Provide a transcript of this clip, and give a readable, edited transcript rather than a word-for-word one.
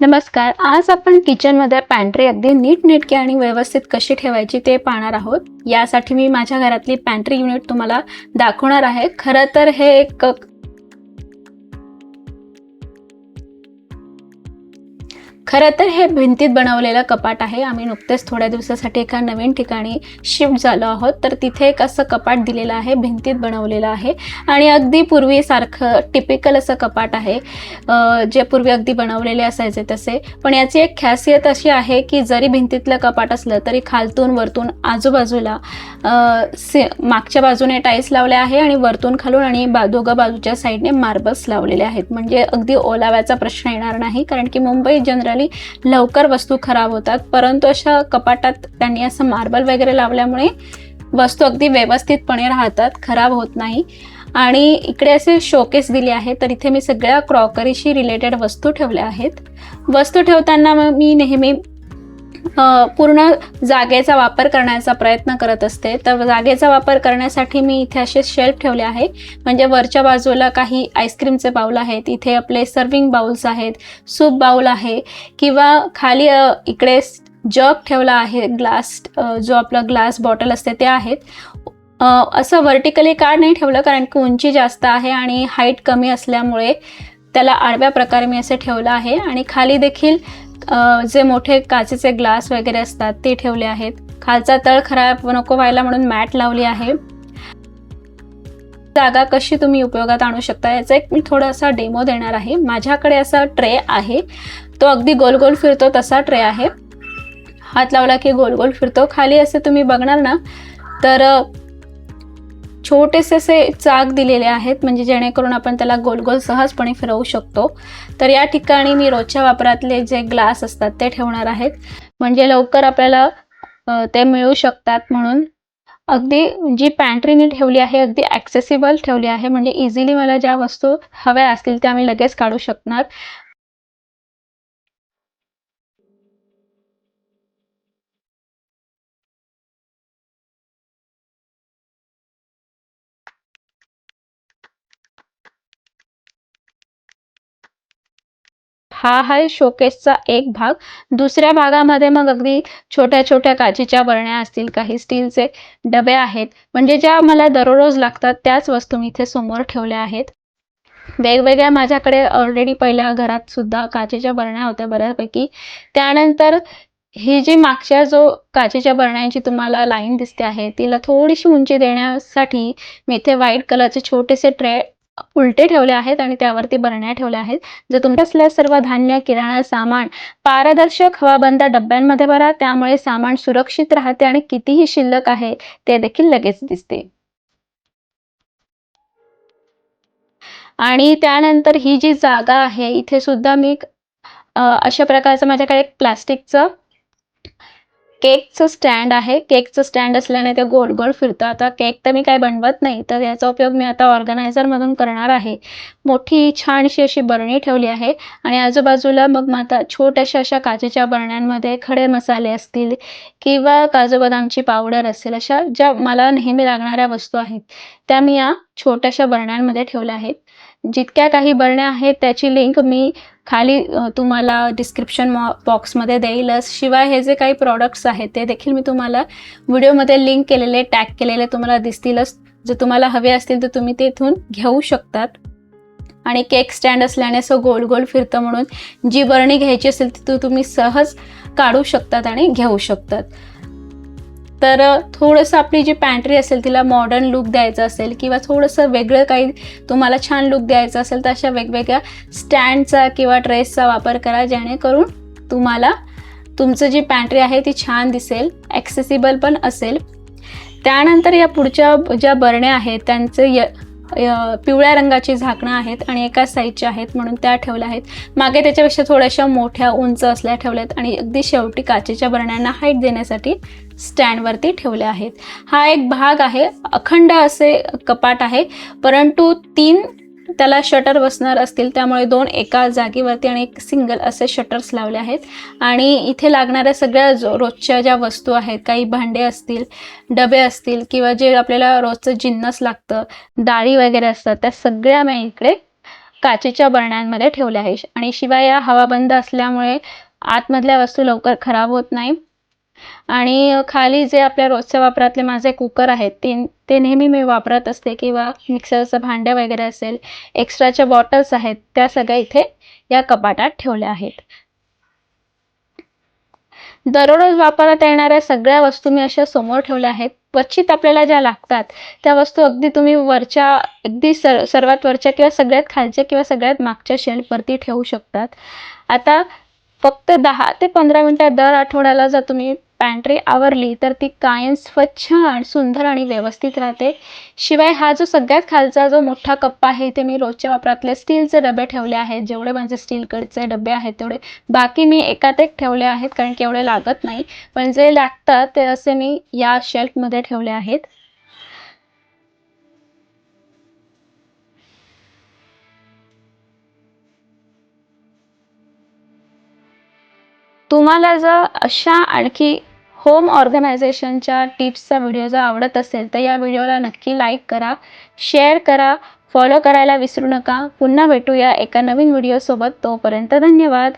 नमस्कार. आज आपण किचनमध्ये पॅन्ट्री अगदी नीटनेटकी आणि व्यवस्थित कशी ठेवायची ते पाहणार आहोत. यासाठी मी माझ्या घरातली पॅन्ट्री युनिट तुम्हाला दाखवणार आहे. खरं तर हे एक भिंतीत बनवलेलं कपाट आहे. आम्ही नुकतेच थोड्या दिवसासाठी एका नवीन ठिकाणी शिफ्ट झालो आहोत, तर तिथे एक असं कपाट दिलेलं आहे, भिंतीत बनवलेलं आहे आणि अगदी पूर्वीसारखं टिपिकल असं कपाट आहे, जे पूर्वी अगदी बनवलेले असायचे तसे. पण याची एक खासियत अशी आहे की जरी भिंतीतलं कपाट असलं तरी खालतून वरतून आजूबाजूला मागच्या बाजूने टाईल्स लावले आहे आणि वरतून खालून आणि दोघं बाजूच्या साईडने मार्बल्स लावलेले आहेत. म्हणजे अगदी ओलाव्याचा प्रश्न येणार नाही, कारण की मुंबईत जनरली लवकर वस्तू खराब होतात, परंतु अशा कपाटात त्यांनी असं मार्बल वगैरे लावल्यामुळे वस्तू अगदी व्यवस्थितपणे राहतात, खराब होत नाही. आणि इकडे असे शोकेस दिले आहे, तर इथे मी सगळ्या क्रॉकरीशी रिलेटेड वस्तू ठेवल्या आहेत. वस्तू ठेवताना मी नेहमी पूर्ण जागेचा वापर करण्याचा प्रयत्न करत असते. तर जागेचा वापर करण्यासाठी मी इथे असे शेल्फ ठेवले आहे. म्हणजे वरच्या बाजूला काही आईस्क्रीमचे बाउल आहेत, इथे आपले सर्विंग बाउल्स आहेत, सूप बाउल आहे, किंवा खाली इकडे जग ठेवला आहे, ग्लास जो आपला ग्लास बॉटल असते ते आहेत. असं व्हर्टिकली का नाही ठेवलं, कारण की उंची जास्त आहे आणि हाईट कमी असल्यामुळे त्याला आडव्या प्रकारे मी असे ठेवलं आहे. आणि खाली देखील जे मोठे काचेचे ग्लास वगैरे असतात ते ठेवले आहेत. खालचा तळ खराब नको व्हायला म्हणून मॅट लावली आहे. जागा कशी तुम्ही उपयोगात आणू शकता याचा एक मी थोडासा डेमो देणार आहे. माझ्याकडे असा ट्रे आहे, तो अगदी गोल गोल फिरतो तसा ट्रे आहे. हात लावला की गोल गोल फिरतो. खाली असे तुम्ही बघणार ना, तर छोटेसे असे चाक दिलेले आहेत, म्हणजे जेणेकरून आपण त्याला गोल गोल सहजपणे फिरवू शकतो. तर या ठिकाणी मी रोजच्या वापरातले जे ग्लास असतात ते ठेवणार आहेत, म्हणजे लवकर आपल्याला ते मिळू शकतात. म्हणून अगदी जी पॅन्ट्रीने ठेवली आहे अगदी ॲक्सेसिबल ठेवली आहे, म्हणजे इझिली मला ज्या वस्तू हव्या असतील त्या मी लगेच काढू शकणार. हा आहे शोकेसचा एक भाग. दुसऱ्या भागामध्ये मग अगदी छोट्या छोट्या काचेच्या बरण्या असतील, काही स्टीलचे डबे आहेत, म्हणजे ज्या मला दररोज लागतात त्याच वस्तू मी इथे समोर ठेवल्या आहेत. वेगवेगळ्या माझ्याकडे ऑलरेडी पहिल्या घरात सुद्धा काचेच्या बरण्या होत्या बऱ्यापैकी. त्यानंतर ही जी मागच्या जो काचेच्या बरण्यांची तुम्हाला लाईन दिसते आहे, तिला थोडीशी उंची देण्यासाठी मी इथे व्हाईट कलरचे छोटेसे ट्रे उलटे ठेवले आहेत आणि त्यावरती बरण्या ठेवल्या आहेत. जर तुमच्या असल्या सर्व धान्य, किराणा सामान पारदर्शक हवाबंद डब्यांमध्ये भरा, त्यामुळे सामान सुरक्षित राहते आणि कितीही शिल्लक आहे ते देखील लगेच दिसते. आणि त्यानंतर ही जी जागा आहे इथे सुद्धा मी अशा प्रकारचं माझ्याकडे एक प्लास्टिकचं केकचं स्टँड आहे. केकचं स्टँड असल्याने ते गोल गोल फिरतं. आता केक तर मी काय बनवत नाही, तर याचा उपयोग मी आता ऑर्गनायझरमधून करणार आहे. मोठी छानशी अशी बरणी ठेवली आहे आणि आजूबाजूला मग आता छोट्याशा अशा काचेच्या बरण्यांमध्ये खडे मसाले असतील किंवा काजू बदामची पावडर असेल, अशा ज्या मला नेहमी लागणाऱ्या वस्तू आहेत त्या मी या छोट्याशा बरण्यांमध्ये ठेवल्या आहेत. जितक्या काही बरण्या आहेत त्याची लिंक मी खाली तुम्हाला डिस्क्रिप्शन बॉक्समध्ये देईलच. शिवाय हे जे काही प्रॉडक्ट्स आहेत ते देखील मी तुम्हाला व्हिडिओमध्ये लिंक केलेले, टॅग केलेले तुम्हाला दिसतीलच. जर तुम्हाला हवे असतील तर तुम्ही ते इथून घेऊ शकतात. आणि केक स्टँड असल्याने असं गोल गोल फिरतं, म्हणून जी बरणी घ्यायची असेल ती तुम्ही सहज काढू शकतात आणि घेऊ शकतात. तर थोडंसं आपली जी पॅन्ट्री असेल तिला मॉडर्न लुक द्यायचा असेल किंवा थोडंसं वेगळं काही तुम्हाला छान लुक द्यायचा असेल, तर अशा वेगवेगळ्या स्टँडचा किंवा ट्रेसचा वापर करा, जेणेकरून तुम्हाला तुमचं जी पॅन्ट्री आहे ती छान दिसेल, ॲक्सेसिबल पण असेल. त्यानंतर या पुढच्या ज्या बरण्या आहेत त्यांचे पिवळ्या रंगाची झाकणं आहेत आणि एका साईजच्या आहेत, म्हणून त्या ठेवल्या आहेत. मागे त्याच्यापेक्षा थोड्याशा मोठ्या उंच असल्या ठेवल्यात आणि अगदी शेवटी काचेच्या बरण्यांना हाईट देण्यासाठी स्टँडवरती ठेवले आहेत. हा एक भाग आहे. अखंड असे कपाट आहे, परंतु 3 त्याला शटर बसणार असतील, त्यामुळे 2 एका जागेवरती आणि एक सिंगल असे शटर्स लावले आहेत. आणि इथे लागणाऱ्या सगळ्या रोजच्या ज्या वस्तू आहेत, काही भांडे असतील, डबे असतील किंवा जे आपल्याला रोजचं जिन्नस लागतं, डाळी वगैरे असतात, त्या सगळ्या मी इकडे काचेच्या बरण्यांमध्ये ठेवले आहे आणि शिवाय या हवाबंद असल्यामुळे आतमधल्या वस्तू लवकर खराब होत नाही. आणि खाली जे आपल्या रोजच्या वापरातले माझे कुकर आहेत ते नेहमी मी वापरत असते किंवा मिक्सरचं भांडं वगैरे असेल, एक्स्ट्राच्या बॉटल्स आहेत त्या सगळ्या इथे या कपाटात ठेवल्या आहेत. दररोज वापरात येणाऱ्या सगळ्या वस्तू मी अशा समोर ठेवल्या आहेत. क्वचित आपल्याला ज्या लागतात त्या वस्तू अगदी तुम्ही अगदी सर्वात वरच्या किंवा सगळ्यात खालच्या किंवा सगळ्यात मागच्या शेल्फवरती ठेवू शकतात. आता फक्त 10 ते 15 मिनिटात दर आठवड्याला जर तुम्ही पॅन्ट्री आवरली तर ती कायम स्वच्छ आणि सुंदर आणि व्यवस्थित राहते. शिवाय हा जो सगळ्यात खालचा जो मोठा कप्पा आहे इथे मी रोजच्या वापरातले स्टीलचे डबे ठेवले आहेत. जेवढे माझे स्टीलकडचे डबे आहेत तेवढे, बाकी मी एकात एक ठेवले आहेत कारण की एवढे लागत नाही. पण जे लागतात ते असे मी या शेल्फमध्ये ठेवले आहेत. तुम्हाला जर अशा आणखी होम ऑर्गनायझेशनच्या टिप्सचा व्हिडिओ जर आवडत असेल तर या व्हिडिओला नक्की लाईक करा, शेअर करा, फॉलो करायला विसरू नका. पुन्हा भेटूया एका नवीन व्हिडिओसोबत. तोपर्यंत धन्यवाद.